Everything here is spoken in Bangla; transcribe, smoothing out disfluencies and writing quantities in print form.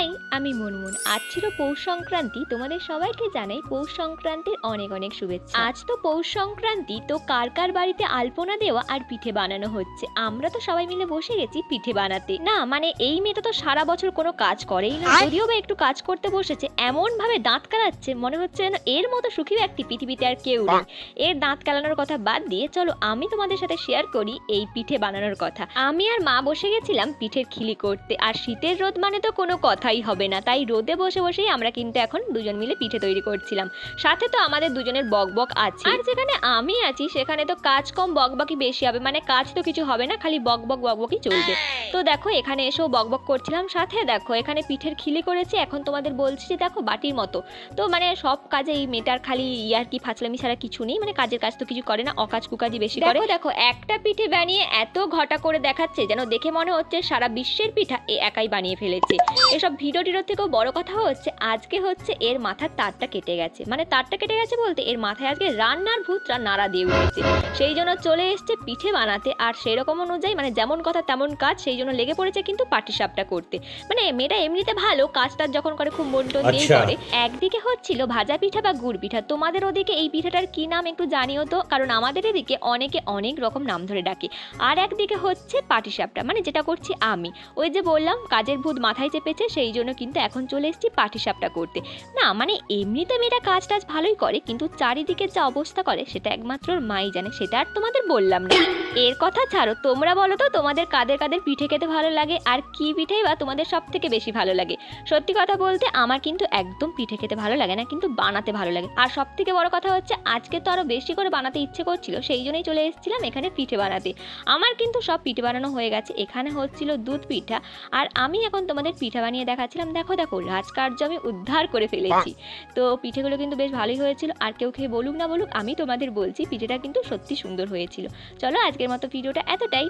হাই, আমি মুনমুন। আজ ছিল পৌষ সংক্রান্তি। তোমাদের সবাইকে জানাই পৌষ সংক্রান্তির অনেক অনেক শুভেচ্ছা। আজ তো পৌষ সংক্রান্তি, তো কার কার বাড়িতে আলপনা দেওয়া আর পিঠে বানানো হচ্ছে। আমরা তো সবাই মিলে বসে গেছি পিঠে বানাতে। না মানে এই মেয়েটা তো সারা বছর কোনো কাজ করেই না, যদিও বা একটু কাজ করতে বসেছে এমন ভাবে দাঁত কালাচ্ছে মনে হচ্ছে যেন এর মতো সুখী ব্যক্তি পৃথিবীতে আর কেউ নেই। এর দাঁত কালানোর কথা বাদ দিয়ে চলো আমি তোমাদের সাথে শেয়ার করি এই পিঠে বানানোর কথা। আমি আর মা বসে গেছিলাম পিঠের খিলি করতে, আর শীতের রোদ মানে তো কোনো কথাই হবে না, তাই রোদে বসে বসেই আমরা কিন্তু এখন দুজন মিলে পিঠে তৈরি করছিলাম। সাথে তো আমাদের দুজনের বকবক আছে, আর যেখানে আমি আছি সেখানে তো কাজ কম বকবকই বেশি হবে, মানে কাজ তো কিছু হবে না, খালি বকবক বকবকই চলবে। তো দেখো এখানে এসেও বকবক করছিলাম, সাথে দেখো এখানে পিঠের খিলি করেছি। এখন তোমাদের বলছি যে দেখো বাটির মতো, তো মানে সব কাজে এই মেয়েটার খালি ইয়ার কি ফাজলামি ছাড়া কিছু নেই, মানে কাজের কাজ তো কিছু করে না, অকাজ কুকাজি বেশি করে। দেখো একটা পিঠে বানিয়ে এত ঘটা করে দেখাচ্ছে যেন দেখে মনে হচ্ছে সারা বিশ্বের পিঠা এ একাই বানিয়ে ফেলেছে। এসব ভিডিও টিডিওর থেকেও বড় কথা হচ্ছে আজকে হচ্ছে এর মাথার তারটা কেটে গেছে, মানে তারটা কেটে গেছে বলতে এর মাথায় আজকে রান্নার ভূতরা নাড়া দিয়ে উঠেছে, সেই জন্য চলে এসছে পিঠে বানাতে। আর সেই রকম অনুযায়ী মানে যেমন কথা তেমন কাজ, সেই জন্য লেগে পড়েছে কিন্তু পাটিসাপটা করতে। মানে মেয়েটা এমনিতে ভালো, কাজটা যখন করে খুব মন টন দিয়ে করে। একদিকে হচ্ছিল ভাজা পিঠা বা গুড় পিঠা, তোমাদের ওদিকে এই পিঠাটার কি নাম একটু জানিও তো, কারণ আমাদের এদিকে অনেকে অনেক রকম নাম ধরে ডাকে। আর একদিকে হচ্ছে পাটিসাপটা, মানে যেটা করছি আমি। ওই যে বললাম কাজের ভূত মাথায় চেপেছে, সেই জন্য কিন্তু এখন চলে এসেছি পাটিসাপটা করতে। না মানে এমনিতে মেয়েটা কাজ টাজ ভালোই করে, কিন্তু চারিদিকে যা অবস্থা করে সেটা একমাত্র ওর মাই জানে, সেটা আর তোমাদের বললাম না। এর কথা ছাড়ো, তোমরা বলো তো তোমাদের কাদের কাদের পিঠে খেতে ভালো লাগে, আর কি পিঠেই বা তোমাদের সব থেকে বেশি ভালো লাগে। সত্যি কথা বলতে আমার কিন্তু একদম পিঠে খেতে ভালো লাগে না, কিন্তু বানাতে ভালো লাগে। আর সব থেকে বড় কথা হচ্ছে আজকে তো আরো বেশি করে বানাতে ইচ্ছে করছিল, সেই জন্যই চলে এসেছিলাম এখানে পিঠে বানাতে। আমার কিন্তু সব পিঠে বানানো হয়ে গেছে। এখানে হচ্ছিল দুধ পিঠা, আর আমি এখন তোমাদের পিঠা বানিয়ে দেখাচ্ছিলাম। দেখো দেখো রাজকার্য আমি উদ্ধার করে ফেলেছি। তো পিঠেগুলো কিন্তু বেশ ভালোই হয়েছিল, আর কেউ খেয়ে বলুক না বলুক আমি তোমাদের বলছি পিঠেটা কিন্তু সত্যি সুন্দর হয়েছিল। চলো আজকের মতো ভিডিওটা এতটাই।